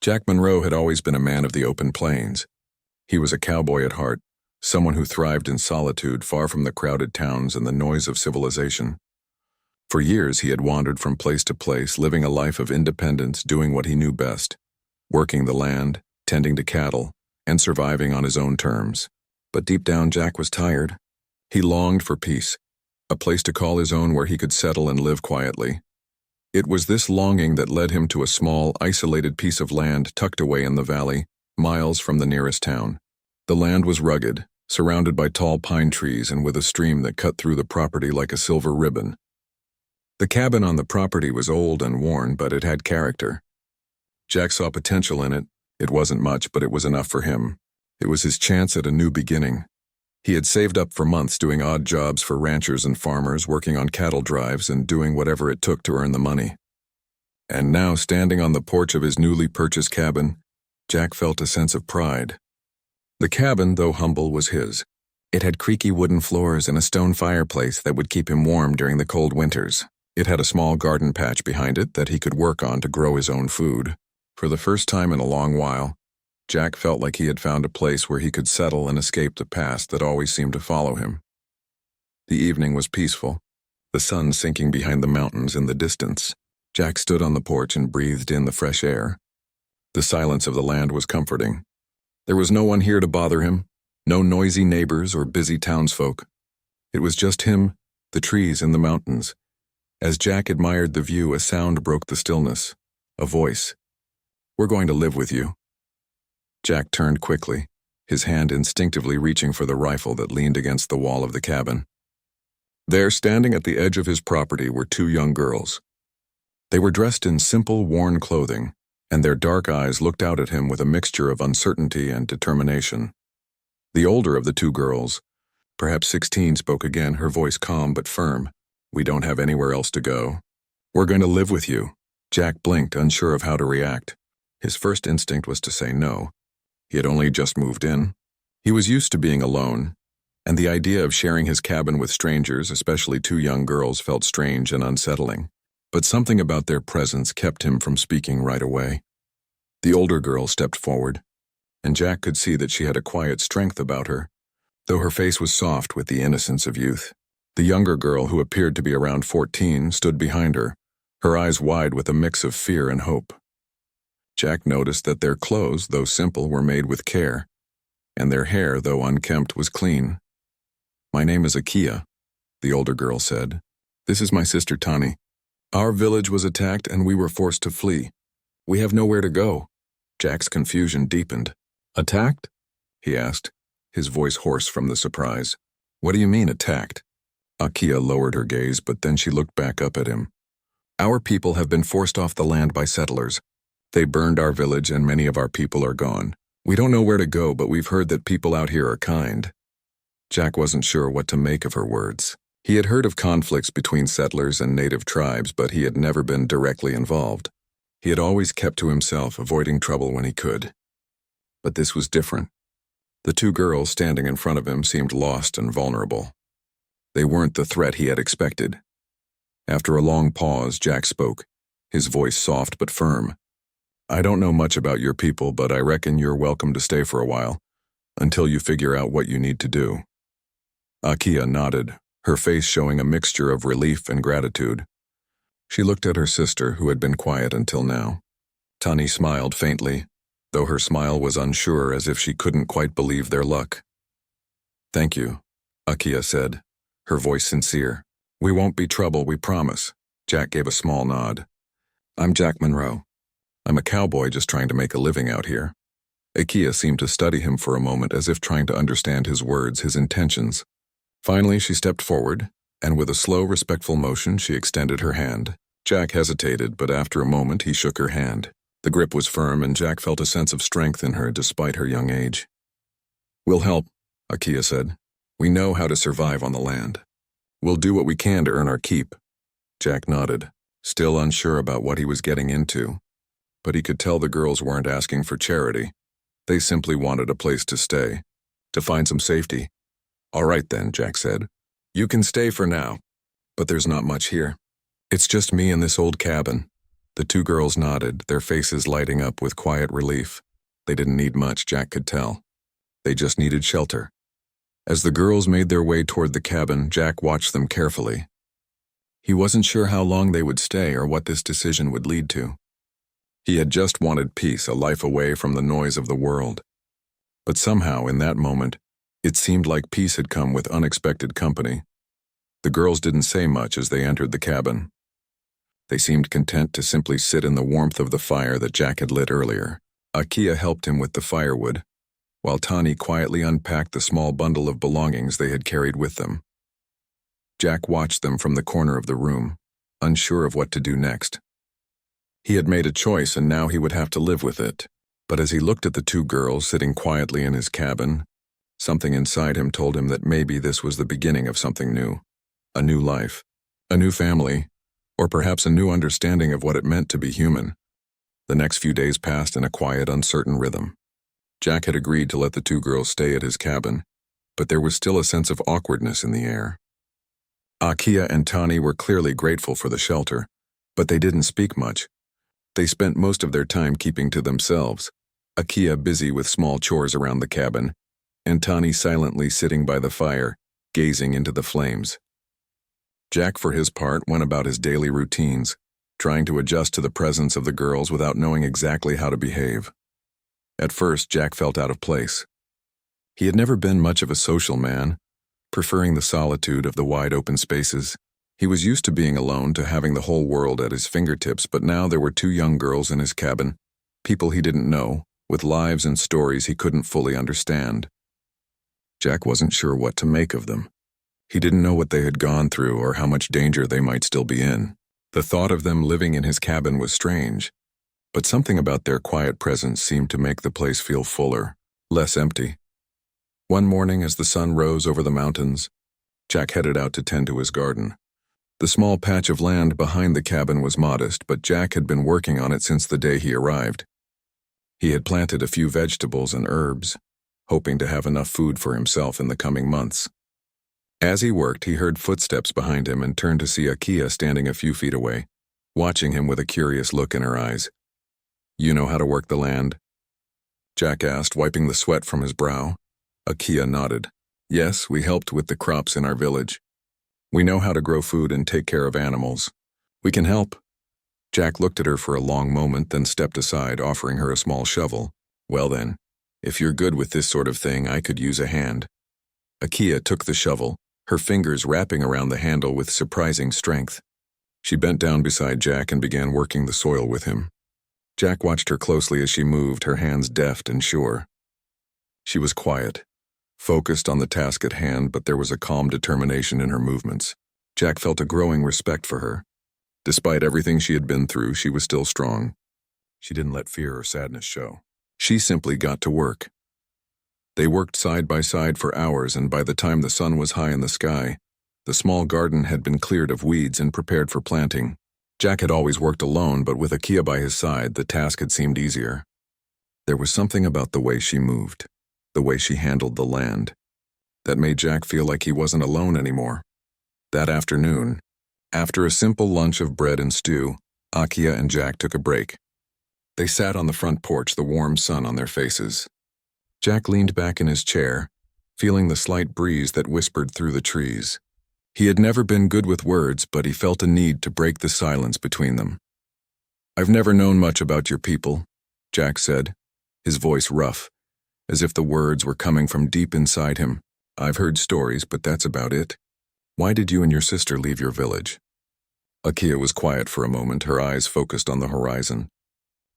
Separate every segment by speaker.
Speaker 1: Jack Monroe had always been a man of the open plains. He was a cowboy at heart, someone who thrived in solitude far from the crowded towns and the noise of civilization. For years he had wandered from place to place, living a life of independence, doing what he knew best, working the land, tending to cattle, and surviving on his own terms. But deep down, Jack was tired. He longed for peace, a place to call his own where he could settle and live quietly. It was this longing that led him to a small, isolated piece of land tucked away in the valley, miles from the nearest town. The land was rugged, surrounded by tall pine trees and with a stream that cut through the property like a silver ribbon. The cabin on the property was old and worn, but it had character. Jack saw potential in it. It wasn't much, but it was enough for him. It was his chance at a new beginning. He had saved up for months doing odd jobs for ranchers and farmers, working on cattle drives and doing whatever it took to earn the money. And now, standing on the porch of his newly purchased cabin, Jack felt a sense of pride. The cabin, though humble, was his. It had creaky wooden floors and a stone fireplace that would keep him warm during the cold winters. It had a small garden patch behind it that he could work on to grow his own food. For the first time in a long while, Jack felt like he had found a place where he could settle and escape the past that always seemed to follow him. The evening was peaceful, the sun sinking behind the mountains in the distance. Jack stood on the porch and breathed in the fresh air. The silence of the land was comforting. There was no one here to bother him, no noisy neighbors or busy townsfolk. It was just him, the trees, and the mountains. As Jack admired the view, a sound broke the stillness. A voice. "We're going to live with you." Jack turned quickly, his hand instinctively reaching for the rifle that leaned against the wall of the cabin. There, standing at the edge of his property, were two young girls. They were dressed in simple, worn clothing, and their dark eyes looked out at him with a mixture of uncertainty and determination. The older of the two girls, perhaps 16, spoke again, her voice calm but firm. "We don't have anywhere else to go. We're going to live with you." Jack blinked, unsure of how to react. His first instinct was to say no. He had only just moved in. He was used to being alone, and the idea of sharing his cabin with strangers, especially two young girls, felt strange and unsettling. But something about their presence kept him from speaking right away. The older girl stepped forward, and Jack could see that she had a quiet strength about her, though her face was soft with the innocence of youth. The younger girl, who appeared to be around 14, stood behind her, her eyes wide with a mix of fear and hope. Jack noticed that their clothes, though simple, were made with care, and their hair, though unkempt, was clean. "My name is Akia," the older girl said. "This is my sister Tani. Our village was attacked and we were forced to flee. We have nowhere to go." Jack's confusion deepened. "Attacked?" he asked, his voice hoarse from the surprise. "What do you mean, attacked?" Akia lowered her gaze, but then she looked back up at him. "Our people have been forced off the land by settlers. They burned our village and many of our people are gone. We don't know where to go, but we've heard that people out here are kind." Jack wasn't sure what to make of her words. He had heard of conflicts between settlers and native tribes, but he had never been directly involved. He had always kept to himself, avoiding trouble when he could. But this was different. The two girls standing in front of him seemed lost and vulnerable. They weren't the threat he had expected. After a long pause, Jack spoke, his voice soft but firm. "I don't know much about your people, but I reckon you're welcome to stay for a while, until you figure out what you need to do." Akia nodded, her face showing a mixture of relief and gratitude. She looked at her sister, who had been quiet until now. Tani smiled faintly, though her smile was unsure, as if she couldn't quite believe their luck. "Thank you," Akia said, her voice sincere. "We won't be trouble, we promise." Jack gave a small nod. "I'm Jack Monroe. I'm a cowboy just trying to make a living out here." Akia seemed to study him for a moment, as if trying to understand his words, his intentions. Finally, she stepped forward, and with a slow, respectful motion, she extended her hand. Jack hesitated, but after a moment, he shook her hand. The grip was firm, and Jack felt a sense of strength in her despite her young age. "We'll help," Akia said. "We know how to survive on the land. We'll do what we can to earn our keep." Jack nodded, still unsure about what he was getting into. But he could tell the girls weren't asking for charity. They simply wanted a place to stay, to find some safety. "All right then," Jack said. "You can stay for now, but there's not much here. It's just me and this old cabin. The two girls nodded, their faces lighting up with quiet relief. They didn't need much, Jack could tell. They just needed shelter. As the girls made their way toward the cabin, Jack watched them carefully. He wasn't sure how long they would stay or what this decision would lead to. He had just wanted peace, a life away from the noise of the world. But somehow, in that moment, it seemed like peace had come with unexpected company. The girls didn't say much as they entered the cabin. They seemed content to simply sit in the warmth of the fire that Jack had lit earlier. Akia helped him with the firewood, while Tani quietly unpacked the small bundle of belongings they had carried with them. Jack watched them from the corner of the room, unsure of what to do next. He had made a choice and now he would have to live with it. But as he looked at the two girls sitting quietly in his cabin, something inside him told him that maybe this was the beginning of something new. A new life, a new family, or perhaps a new understanding of what it meant to be human. The next few days passed in a quiet, uncertain rhythm. Jack had agreed to let the two girls stay at his cabin, but there was still a sense of awkwardness in the air. Akia and Tani were clearly grateful for the shelter, but they didn't speak much. They spent most of their time keeping to themselves, Akia busy with small chores around the cabin, and Tani silently sitting by the fire, gazing into the flames. Jack, for his part, went about his daily routines, trying to adjust to the presence of the girls without knowing exactly how to behave. At first, Jack felt out of place. He had never been much of a social man, preferring the solitude of the wide open spaces. He was used to being alone, to having the whole world at his fingertips, but now there were two young girls in his cabin, people he didn't know, with lives and stories he couldn't fully understand. Jack wasn't sure what to make of them. He didn't know what they had gone through or how much danger they might still be in. The thought of them living in his cabin was strange, but something about their quiet presence seemed to make the place feel fuller, less empty. One morning, as the sun rose over the mountains, Jack headed out to tend to his garden. The small patch of land behind the cabin was modest, but Jack had been working on it since the day he arrived. He had planted a few vegetables and herbs, hoping to have enough food for himself in the coming months. As he worked, he heard footsteps behind him and turned to see Akia standing a few feet away, watching him with a curious look in her eyes. "You know how to work the land?" Jack asked, wiping the sweat from his brow. Akia nodded. "Yes, we helped with the crops in our village. We know how to grow food and take care of animals. We can help." Jack looked at her for a long moment, then stepped aside, offering her a small shovel. "Well then, if you're good with this sort of thing, I could use a hand." Akia took the shovel, her fingers wrapping around the handle with surprising strength. She bent down beside Jack and began working the soil with him. Jack watched her closely as she moved, her hands deft and sure. She was quiet, focused on the task at hand, but there was a calm determination in her movements. Jack felt a growing respect for her. Despite everything she had been through, she was still strong. She didn't let fear or sadness show. She simply got to work. They worked side by side for hours, and by the time the sun was high in the sky, the small garden had been cleared of weeds and prepared for planting. Jack had always worked alone, but with Akia by his side, the task had seemed easier. There was something about the way she moved, the way she handled the land, that made Jack feel like he wasn't alone anymore. That afternoon, after a simple lunch of bread and stew, Akia and Jack took a break. They sat on the front porch, the warm sun on their faces. Jack leaned back in his chair, feeling the slight breeze that whispered through the trees. He had never been good with words, but he felt a need to break the silence between them. "I've never known much about your people," Jack said, his voice rough, as if the words were coming from deep inside him. "I've heard stories, but that's about it. Why did you and your sister leave your village?" Akia was quiet for a moment, her eyes focused on the horizon.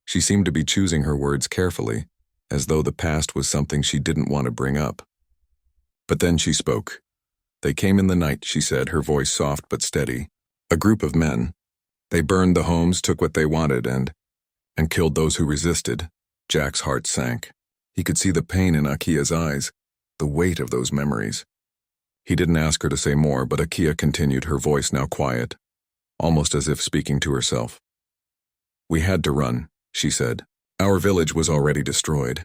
Speaker 1: She seemed to be choosing her words carefully, as though the past was something she didn't want to bring up. But then she spoke. "They came in the night," she said, her voice soft but steady. "A group of men. They burned the homes, took what they wanted, and killed those who resisted." Jack's heart sank. He could see the pain in Akia's eyes, the weight of those memories. He didn't ask her to say more, but Akia continued, her voice now quiet, almost as if speaking to herself. "We had to run," she said. "Our village was already destroyed.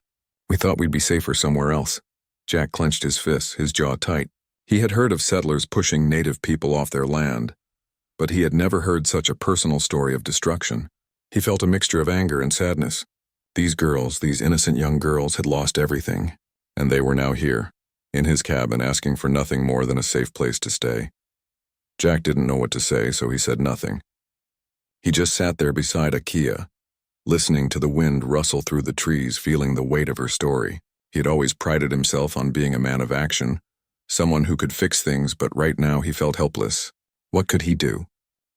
Speaker 1: We thought we'd be safer somewhere else." Jack clenched his fists, his jaw tight. He had heard of settlers pushing native people off their land, but he had never heard such a personal story of destruction. He felt a mixture of anger and sadness. These girls, these innocent young girls, had lost everything, and they were now here, in his cabin, asking for nothing more than a safe place to stay. Jack didn't know what to say, so he said nothing. He just sat there beside Akia, listening to the wind rustle through the trees, feeling the weight of her story. He had always prided himself on being a man of action, someone who could fix things, but right now he felt helpless. What could he do?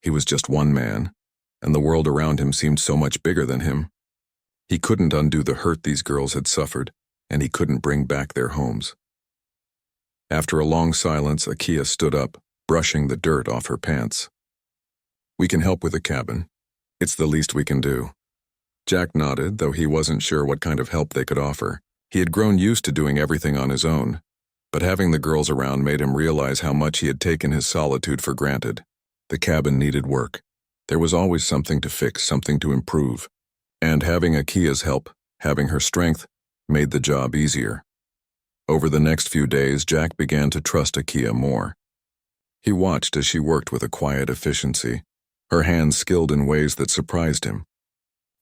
Speaker 1: He was just one man, and the world around him seemed so much bigger than him. He couldn't undo the hurt these girls had suffered, and he couldn't bring back their homes. After a long silence, Akia stood up, brushing the dirt off her pants. "We can help with the cabin. It's the least we can do." Jack nodded, though he wasn't sure what kind of help they could offer. He had grown used to doing everything on his own, but having the girls around made him realize how much he had taken his solitude for granted. The cabin needed work. There was always something to fix, something to improve. And having Akia's help, having her strength, made the job easier. Over the next few days, Jack began to trust Akia more. He watched as she worked with a quiet efficiency, her hands skilled in ways that surprised him.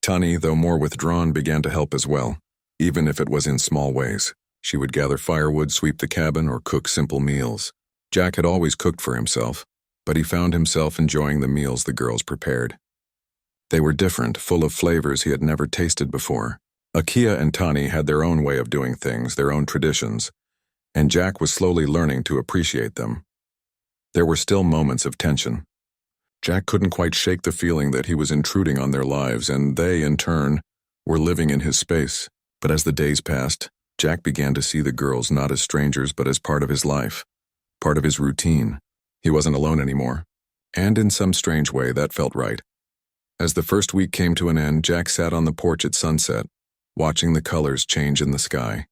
Speaker 1: Tani, though more withdrawn, began to help as well, even if it was in small ways. She would gather firewood, sweep the cabin, or cook simple meals. Jack had always cooked for himself, but he found himself enjoying the meals the girls prepared. They were different, full of flavors he had never tasted before. Akia and Tani had their own way of doing things, their own traditions, and Jack was slowly learning to appreciate them. There were still moments of tension. Jack couldn't quite shake the feeling that he was intruding on their lives, and they, in turn, were living in his space. But as the days passed, Jack began to see the girls not as strangers but as part of his life, part of his routine. He wasn't alone anymore, and in some strange way that felt right. As the first week came to an end, Jack sat on the porch at sunset, watching the colors change in the sky.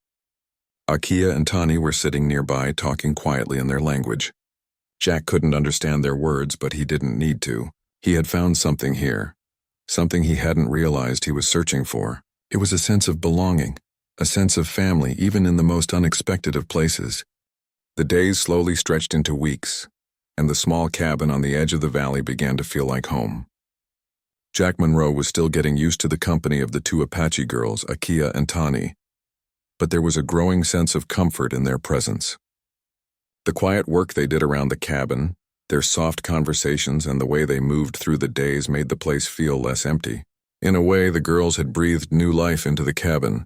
Speaker 1: Akia and Tani were sitting nearby, talking quietly in their language. Jack couldn't understand their words, but he didn't need to. He had found something here, something he hadn't realized he was searching for. It was a sense of belonging, a sense of family, even in the most unexpected of places. The days slowly stretched into weeks, and the small cabin on the edge of the valley began to feel like home. Jack Monroe was still getting used to the company of the two Apache girls, Akia and Tani, but there was a growing sense of comfort in their presence. The quiet work they did around the cabin, their soft conversations, and the way they moved through the days made the place feel less empty. In a way, the girls had breathed new life into the cabin.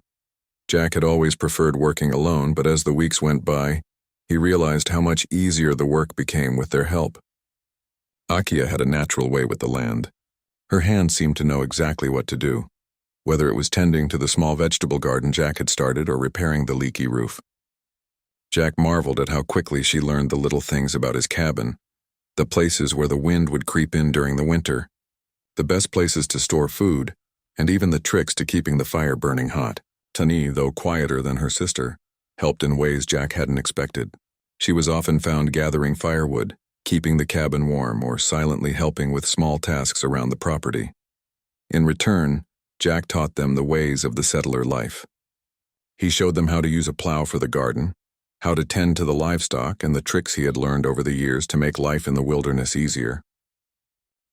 Speaker 1: Jack had always preferred working alone, but as the weeks went by, he realized how much easier the work became with their help. Akia had a natural way with the land. Her hands seemed to know exactly what to do, whether it was tending to the small vegetable garden Jack had started or repairing the leaky roof. Jack marveled at how quickly she learned the little things about his cabin, the places where the wind would creep in during the winter, the best places to store food, and even the tricks to keeping the fire burning hot. Tani, though quieter than her sister, helped in ways Jack hadn't expected. She was often found gathering firewood, keeping the cabin warm, or silently helping with small tasks around the property. In return, Jack taught them the ways of the settler life. He showed them how to use a plow for the garden, how to tend to the livestock, and the tricks he had learned over the years to make life in the wilderness easier.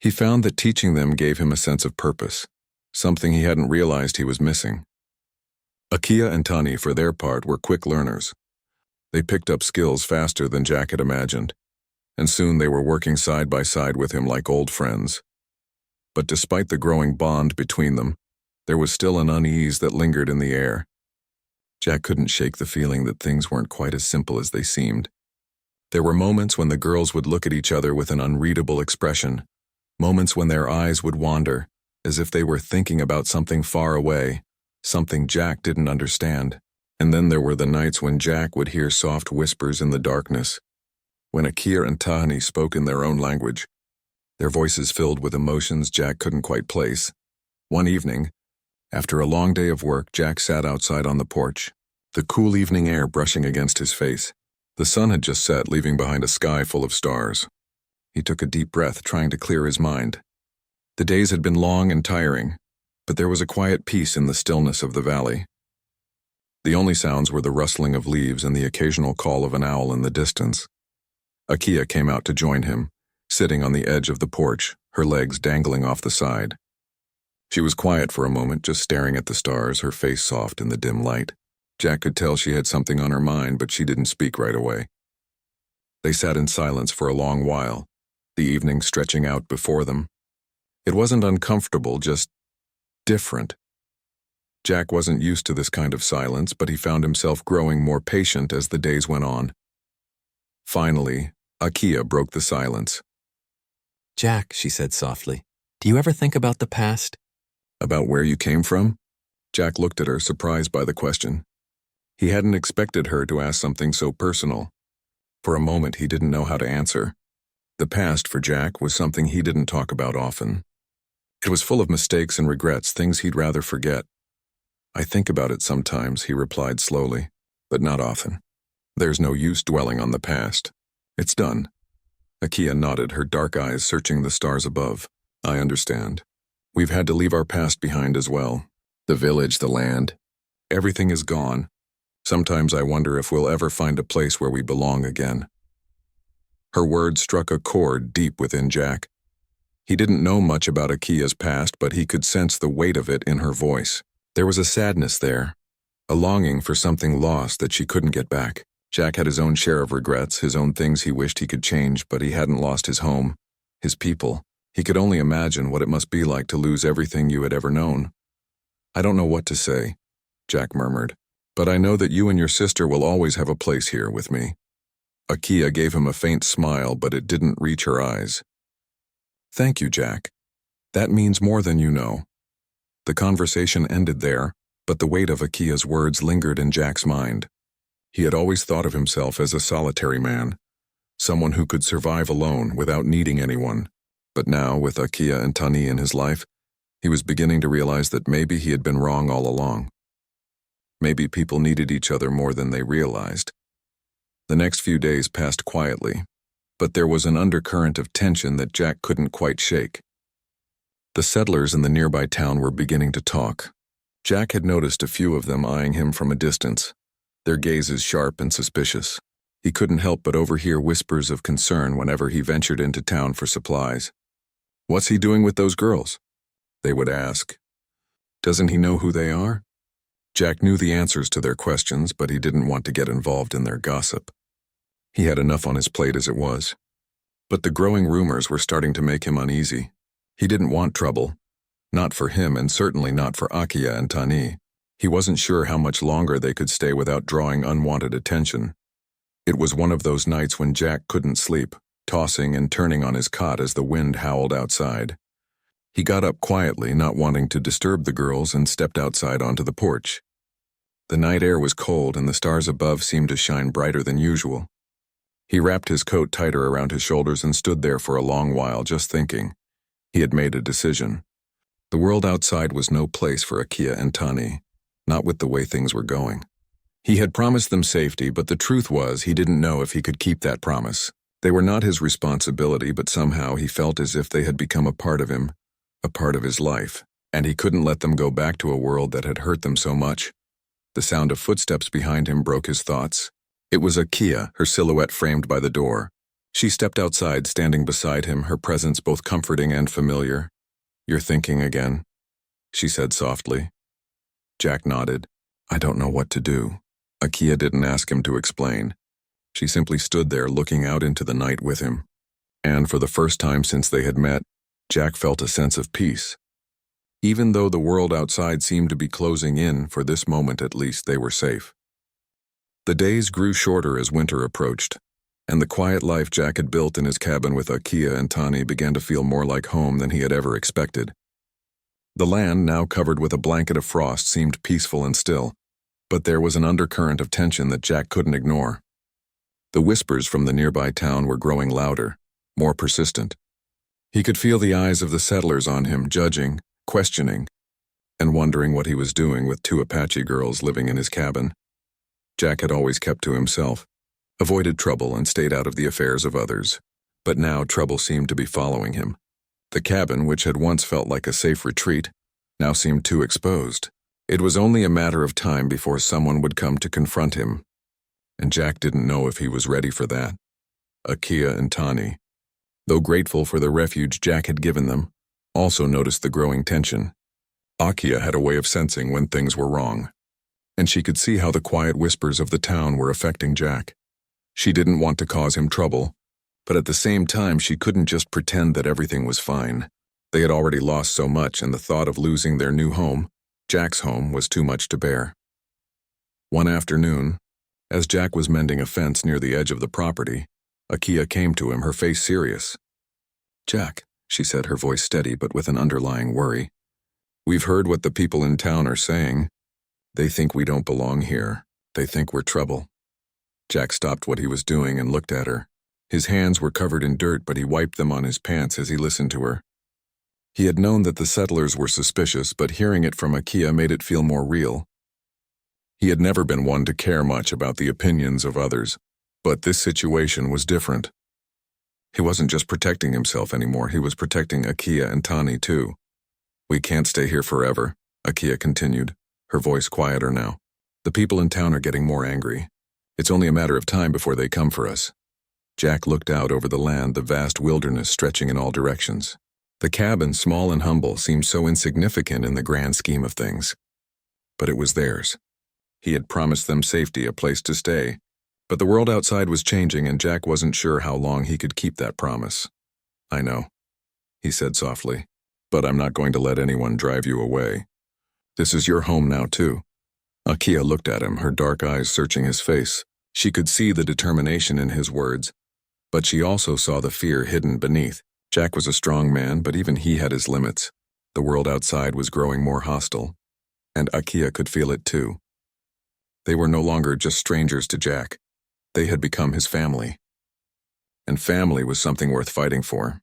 Speaker 1: He found that teaching them gave him a sense of purpose, something he hadn't realized he was missing. Akia and Tani, for their part, were quick learners. They picked up skills faster than Jack had imagined, and soon they were working side by side with him like old friends. But despite the growing bond between them, there was still an unease that lingered in the air. Jack couldn't shake the feeling that things weren't quite as simple as they seemed. There were moments when the girls would look at each other with an unreadable expression, moments when their eyes would wander, as if they were thinking about something far away, something Jack didn't understand. And then there were the nights when Jack would hear soft whispers in the darkness, when Akia and Tani spoke in their own language, their voices filled with emotions Jack couldn't quite place. One evening, after a long day of work, Jack sat outside on the porch, the cool evening air brushing against his face. The sun had just set, leaving behind a sky full of stars. He took a deep breath, trying to clear his mind. The days had been long and tiring, but there was a quiet peace in the stillness of the valley. The only sounds were the rustling of leaves and the occasional call of an owl in the distance. Akia came out to join him, sitting on the edge of the porch, her legs dangling off the side. She was quiet for a moment, just staring at the stars, her face soft in the dim light. Jack could tell she had something on her mind, but she didn't speak right away. They sat in silence for a long while, the evening stretching out before them. It wasn't uncomfortable, just different. Jack wasn't used to this kind of silence, but he found himself growing more patient as the days went on. Finally, Akia broke the silence.
Speaker 2: "Jack," she said softly, "do you ever think about the past?"
Speaker 1: "About where you came from?" Jack looked at her, surprised by the question. He hadn't expected her to ask something so personal. For a moment, he didn't know how to answer. The past, for Jack, was something he didn't talk about often. It was full of mistakes and regrets, things he'd rather forget. "I think about it sometimes," he replied slowly, "but not often. There's no use dwelling on the past. It's done." Akia nodded, her dark eyes searching the stars above. "I understand. We've had to leave our past behind as well. The village, the land. Everything is gone. Sometimes I wonder if we'll ever find a place where we belong again." Her words struck a chord deep within Jack. He didn't know much about Akia's past, but he could sense the weight of it in her voice. There was a sadness there, a longing for something lost that she couldn't get back. Jack had his own share of regrets, his own things he wished he could change, but he hadn't lost his home, his people. He could only imagine what it must be like to lose everything you had ever known. "I don't know what to say," Jack murmured, "but I know that you and your sister will always have a place here with me." Akia gave him a faint smile, but it didn't reach her eyes. "Thank you, Jack. That means more than you know." The conversation ended there, but the weight of Akia's words lingered in Jack's mind. He had always thought of himself as a solitary man, someone who could survive alone without needing anyone. But now, with Akia and Tani in his life, he was beginning to realize that maybe he had been wrong all along. Maybe people needed each other more than they realized. The next few days passed quietly, but there was an undercurrent of tension that Jack couldn't quite shake. The settlers in the nearby town were beginning to talk. Jack had noticed a few of them eyeing him from a distance, their gazes sharp and suspicious. He couldn't help but overhear whispers of concern whenever he ventured into town for supplies. "What's he doing with those girls?" they would ask. "Doesn't he know who they are?" Jack knew the answers to their questions, but he didn't want to get involved in their gossip. He had enough on his plate as it was. But the growing rumors were starting to make him uneasy. He didn't want trouble. Not for him, and certainly not for Akia and Tani. He wasn't sure how much longer they could stay without drawing unwanted attention. It was one of those nights when Jack couldn't sleep, tossing and turning on his cot as the wind howled outside. He got up quietly, not wanting to disturb the girls, and stepped outside onto the porch. The night air was cold, and the stars above seemed to shine brighter than usual. He wrapped his coat tighter around his shoulders and stood there for a long while, just thinking. He had made a decision. The world outside was no place for Akia and Tani, not with the way things were going. He had promised them safety, but the truth was he didn't know if he could keep that promise. They were not his responsibility, but somehow he felt as if they had become a part of him, a part of his life, and he couldn't let them go back to a world that had hurt them so much. The sound of footsteps behind him broke his thoughts. It was Akia, her silhouette framed by the door. She stepped outside, standing beside him, her presence both comforting and familiar. "You're thinking again," she said softly. Jack nodded. "I don't know what to do." Akia didn't ask him to explain. She simply stood there looking out into the night with him. And for the first time since they had met, Jack felt a sense of peace. Even though the world outside seemed to be closing in, for this moment at least they were safe. The days grew shorter as winter approached, and the quiet life Jack had built in his cabin with Akia and Tani began to feel more like home than he had ever expected. The land, now covered with a blanket of frost, seemed peaceful and still, but there was an undercurrent of tension that Jack couldn't ignore. The whispers from the nearby town were growing louder, more persistent. He could feel the eyes of the settlers on him, judging, questioning, and wondering what he was doing with two Apache girls living in his cabin. Jack had always kept to himself, avoided trouble and stayed out of the affairs of others, but now trouble seemed to be following him. The cabin, which had once felt like a safe retreat, now seemed too exposed. It was only a matter of time before someone would come to confront him, and Jack didn't know if he was ready for that. Akia and Tani, though grateful for the refuge Jack had given them, also noticed the growing tension. Akia had a way of sensing when things were wrong, and she could see how the quiet whispers of the town were affecting Jack. She didn't want to cause him trouble, but at the same time she couldn't just pretend that everything was fine. They had already lost so much, and the thought of losing their new home, Jack's home, was too much to bear. One afternoon, as Jack was mending a fence near the edge of the property, Akia came to him, her face serious. "Jack," she said, her voice steady but with an underlying worry, "we've heard what the people in town are saying. They think we don't belong here. They think we're trouble." Jack stopped what he was doing and looked at her. His hands were covered in dirt, but he wiped them on his pants as he listened to her. He had known that the settlers were suspicious, but hearing it from Akia made it feel more real. He had never been one to care much about the opinions of others, but this situation was different. He wasn't just protecting himself anymore, he was protecting Akia and Tani too. "We can't stay here forever," Akia continued, her voice quieter now. "The people in town are getting more angry. It's only a matter of time before they come for us." Jack looked out over the land, the vast wilderness stretching in all directions. The cabin, small and humble, seemed so insignificant in the grand scheme of things. But it was theirs. He had promised them safety, a place to stay. But the world outside was changing, and Jack wasn't sure how long he could keep that promise. "I know," he said softly, "but I'm not going to let anyone drive you away. This is your home now, too." Akia looked at him, her dark eyes searching his face. She could see the determination in his words, but she also saw the fear hidden beneath. Jack was a strong man, but even he had his limits. The world outside was growing more hostile, and Akia could feel it too. They were no longer just strangers to Jack. They had become his family. And family was something worth fighting for.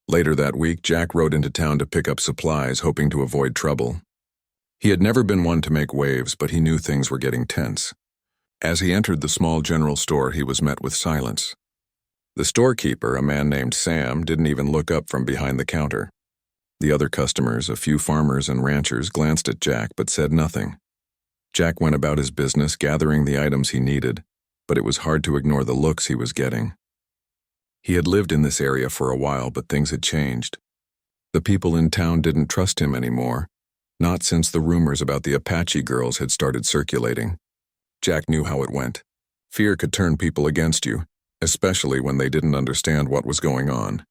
Speaker 1: Later that week, Jack rode into town to pick up supplies, hoping to avoid trouble. He had never been one to make waves, but he knew things were getting tense. As he entered the small general store, he was met with silence. The storekeeper, a man named Sam, didn't even look up from behind the counter. The other customers, a few farmers and ranchers, glanced at Jack but said nothing. Jack went about his business, gathering the items he needed, but it was hard to ignore the looks he was getting. He had lived in this area for a while, but things had changed. The people in town didn't trust him anymore, not since the rumors about the Apache girls had started circulating. Jack knew how it went. Fear could turn people against you, especially when they didn't understand what was going on.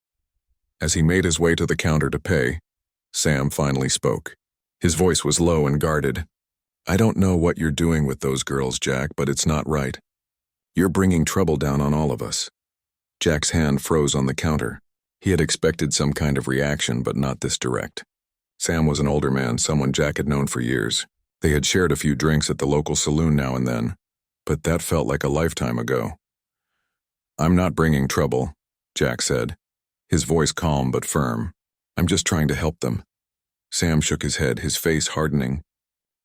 Speaker 1: As he made his way to the counter to pay, Sam finally spoke. His voice was low and guarded. "I don't know what you're doing with those girls, Jack, but it's not right. You're bringing trouble down on all of us." Jack's hand froze on the counter. He had expected some kind of reaction, but not this direct. Sam was an older man, someone Jack had known for years. They had shared a few drinks at the local saloon now and then, but that felt like a lifetime ago. "I'm not bringing trouble," Jack said, his voice calm but firm. "I'm just trying to help them." Sam shook his head, his face hardening.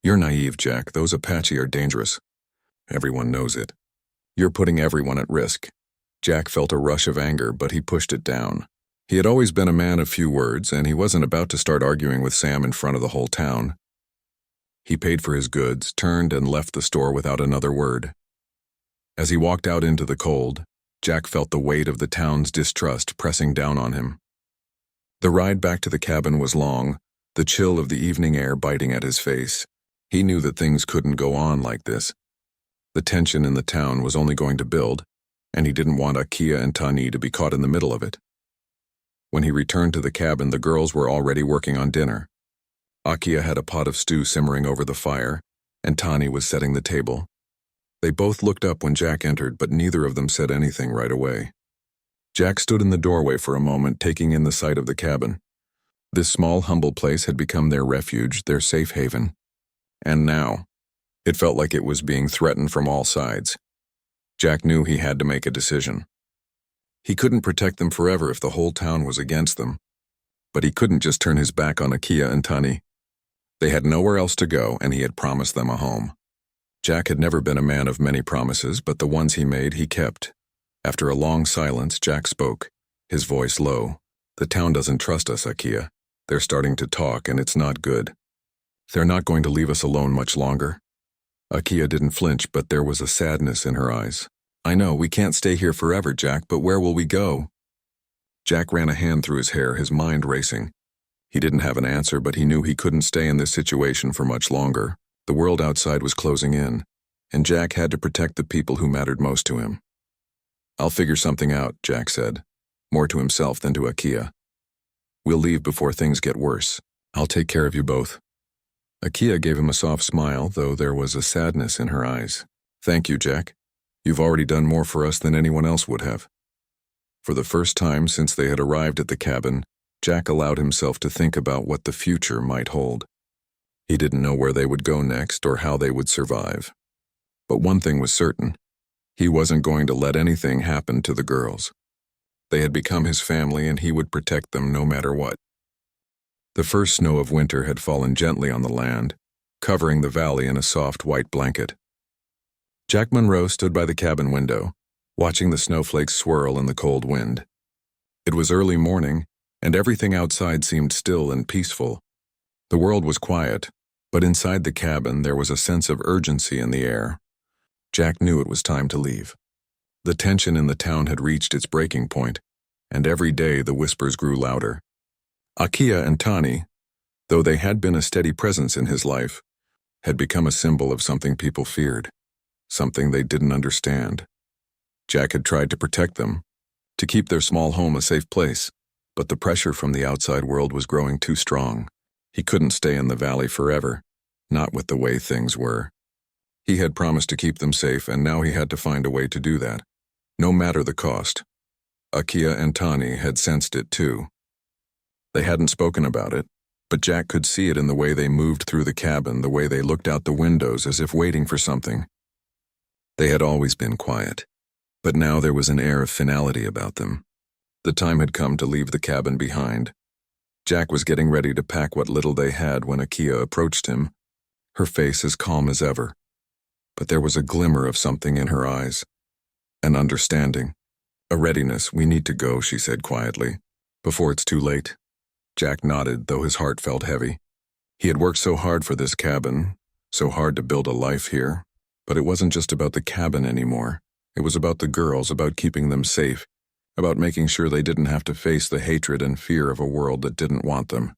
Speaker 1: "You're naive, Jack. Those Apache are dangerous. Everyone knows it. You're putting everyone at risk." Jack felt a rush of anger, but he pushed it down. He had always been a man of few words, and he wasn't about to start arguing with Sam in front of the whole town. He paid for his goods, turned, and left the store without another word. As he walked out into the cold, Jack felt the weight of the town's distrust pressing down on him. The ride back to the cabin was long, the chill of the evening air biting at his face. He knew that things couldn't go on like this. The tension in the town was only going to build, and he didn't want Akia and Tani to be caught in the middle of it. When he returned to the cabin, the girls were already working on dinner. Akia had a pot of stew simmering over the fire, and Tani was setting the table. They both looked up when Jack entered, but neither of them said anything right away. Jack stood in the doorway for a moment, taking in the sight of the cabin. This small, humble place had become their refuge, their safe haven. And now, it felt like it was being threatened from all sides. Jack knew he had to make a decision. He couldn't protect them forever if the whole town was against them. But he couldn't just turn his back on Akia and Tani. They had nowhere else to go, and he had promised them a home. Jack had never been a man of many promises, but the ones he made, he kept. After a long silence, Jack spoke, his voice low. "The town doesn't trust us, Akia. They're starting to talk, and it's not good. They're not going to leave us alone much longer." Akia didn't flinch, but there was a sadness in her eyes. "I know, we can't stay here forever, Jack, but where will we go?" Jack ran a hand through his hair, his mind racing. He didn't have an answer, but he knew he couldn't stay in this situation for much longer. The world outside was closing in, and Jack had to protect the people who mattered most to him. "I'll figure something out," Jack said, more to himself than to Akia. "We'll leave before things get worse. I'll take care of you both." Akia gave him a soft smile, though there was a sadness in her eyes. "Thank you, Jack. You've already done more for us than anyone else would have." For the first time since they had arrived at the cabin, Jack allowed himself to think about what the future might hold. He didn't know where they would go next or how they would survive. But one thing was certain. He wasn't going to let anything happen to the girls. They had become his family, and he would protect them no matter what. The first snow of winter had fallen gently on the land, covering the valley in a soft white blanket. Jack Monroe stood by the cabin window, watching the snowflakes swirl in the cold wind. It was early morning, and everything outside seemed still and peaceful. The world was quiet, but inside the cabin there was a sense of urgency in the air. Jack knew it was time to leave. The tension in the town had reached its breaking point, and every day the whispers grew louder. Akia and Tani, though they had been a steady presence in his life, had become a symbol of something people feared, something they didn't understand. Jack had tried to protect them, to keep their small home a safe place, but the pressure from the outside world was growing too strong. He couldn't stay in the valley forever, not with the way things were. He had promised to keep them safe, and now he had to find a way to do that, no matter the cost. Akia and Tani had sensed it too. They hadn't spoken about it, but Jack could see it in the way they moved through the cabin, the way they looked out the windows as if waiting for something. They had always been quiet, but now there was an air of finality about them. The time had come to leave the cabin behind. Jack was getting ready to pack what little they had when Akia approached him, her face as calm as ever. But there was a glimmer of something in her eyes, an understanding, a readiness. "We need to go," she said quietly, "before it's too late." Jack nodded, though his heart felt heavy. He had worked so hard for this cabin, so hard to build a life here, but it wasn't just about the cabin anymore. It was about the girls, about keeping them safe, about making sure they didn't have to face the hatred and fear of a world that didn't want them.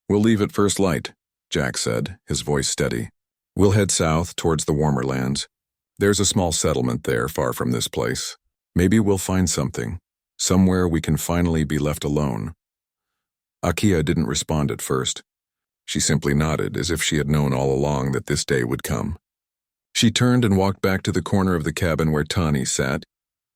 Speaker 1: "We'll leave at first light," Jack said, his voice steady. "We'll head south towards the warmer lands. There's a small settlement there, far from this place. Maybe we'll find something, somewhere we can finally be left alone." Akia didn't respond at first. She simply nodded, as if she had known all along that this day would come. She turned and walked back to the corner of the cabin where Tani sat,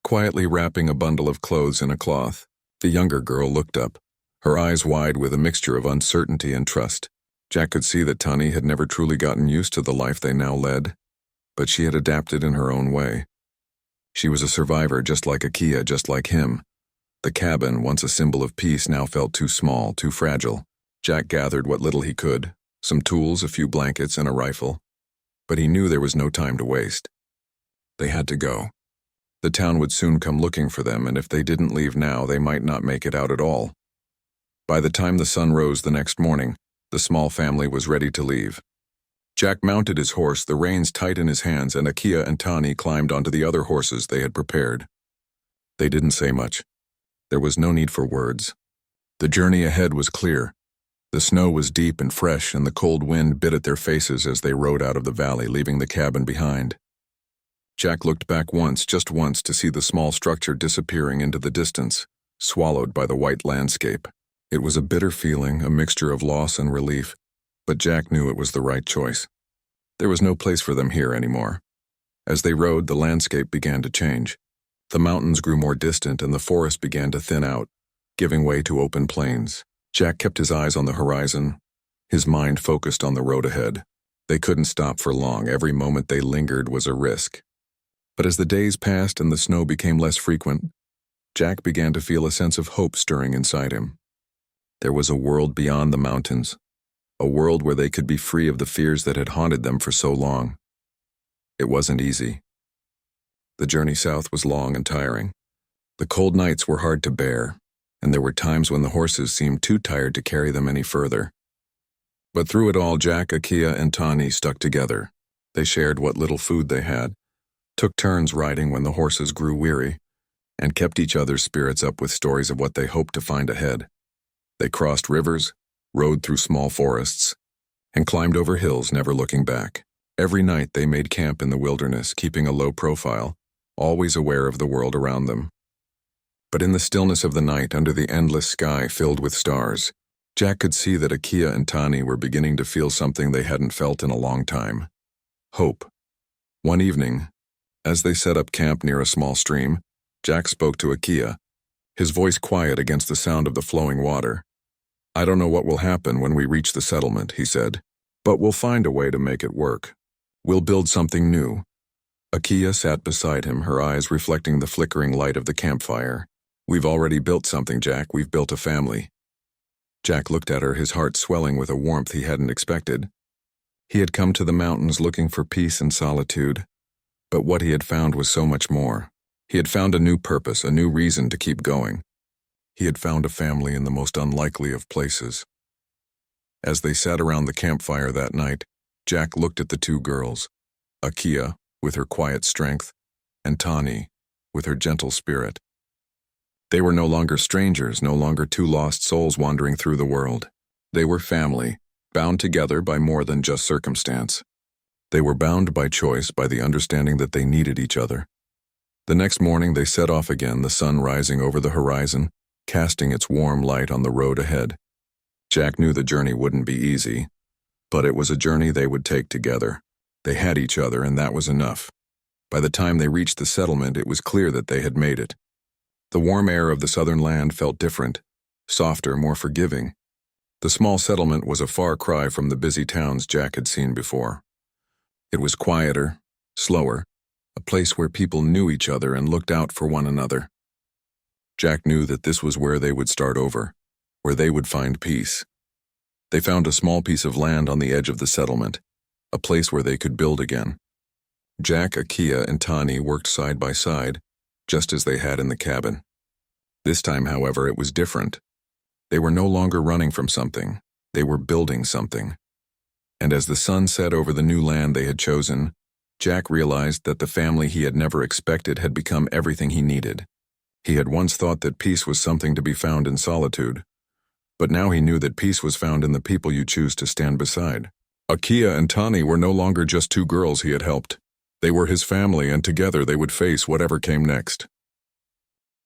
Speaker 1: quietly wrapping a bundle of clothes in a cloth. The younger girl looked up, her eyes wide with a mixture of uncertainty and trust. Jack could see that Tani had never truly gotten used to the life they now led, but she had adapted in her own way. She was a survivor, just like Akia, just like him. The cabin, once a symbol of peace, now felt too small, too fragile. Jack gathered what little he could, some tools, a few blankets, and a rifle. But he knew there was no time to waste. They had to go. The town would soon come looking for them, and if they didn't leave now, they might not make it out at all. By the time the sun rose the next morning, the small family was ready to leave. Jack mounted his horse, the reins tight in his hands, and Akia and Tani climbed onto the other horses they had prepared. They didn't say much. There was no need for words. The journey ahead was clear. The snow was deep and fresh, and the cold wind bit at their faces as they rode out of the valley, leaving the cabin behind. Jack looked back once, just once, to see the small structure disappearing into the distance, swallowed by the white landscape. It was a bitter feeling, a mixture of loss and relief, but Jack knew it was the right choice. There was no place for them here anymore. As they rode, the landscape began to change. The mountains grew more distant, and the forest began to thin out, giving way to open plains. Jack kept his eyes on the horizon, his mind focused on the road ahead. They couldn't stop for long. Every moment they lingered was a risk. But as the days passed and the snow became less frequent, Jack began to feel a sense of hope stirring inside him. There was a world beyond the mountains, a world where they could be free of the fears that had haunted them for so long. It wasn't easy. The journey south was long and tiring. The cold nights were hard to bear, and there were times when the horses seemed too tired to carry them any further. But through it all, Jack, Akia, and Tani stuck together. They shared what little food they had, took turns riding when the horses grew weary, and kept each other's spirits up with stories of what they hoped to find ahead. They crossed rivers, rode through small forests, and climbed over hills, never looking back. Every night they made camp in the wilderness, keeping a low profile, always aware of the world around them. But in the stillness of the night, under the endless sky filled with stars, Jack could see that Akia and Tani were beginning to feel something they hadn't felt in a long time. Hope. One evening, as they set up camp near a small stream, Jack spoke to Akia, his voice quiet against the sound of the flowing water. "I don't know what will happen when we reach the settlement," he said, "but we'll find a way to make it work. We'll build something new." Akia sat beside him, her eyes reflecting the flickering light of the campfire. "We've already built something, Jack. We've built a family." Jack looked at her, his heart swelling with a warmth he hadn't expected. He had come to the mountains looking for peace and solitude, but what he had found was so much more. He had found a new purpose, a new reason to keep going. He had found a family in the most unlikely of places. As they sat around the campfire that night, Jack looked at the two girls, Akia, with her quiet strength, and Tani, with her gentle spirit. They were no longer strangers, no longer two lost souls wandering through the world. They were family, bound together by more than just circumstance. They were bound by choice, by the understanding that they needed each other. The next morning they set off again, the sun rising over the horizon, casting its warm light on the road ahead. Jack knew the journey wouldn't be easy, but it was a journey they would take together. They had each other, and that was enough. By the time they reached the settlement, it was clear that they had made it. The warm air of the southern land felt different, softer, more forgiving. The small settlement was a far cry from the busy towns Jack had seen before. It was quieter, slower, a place where people knew each other and looked out for one another. Jack knew that this was where they would start over, where they would find peace. They found a small piece of land on the edge of the settlement, a place where they could build again. Jack, Akia, and Tani worked side by side, just as they had in the cabin. This time, however, it was different. They were no longer running from something. They were building something. And as the sun set over the new land they had chosen, Jack realized that the family he had never expected had become everything he needed. He had once thought that peace was something to be found in solitude, but now he knew that peace was found in the people you choose to stand beside. Akia and Tani were no longer just two girls he had helped. They were his family, and together they would face whatever came next.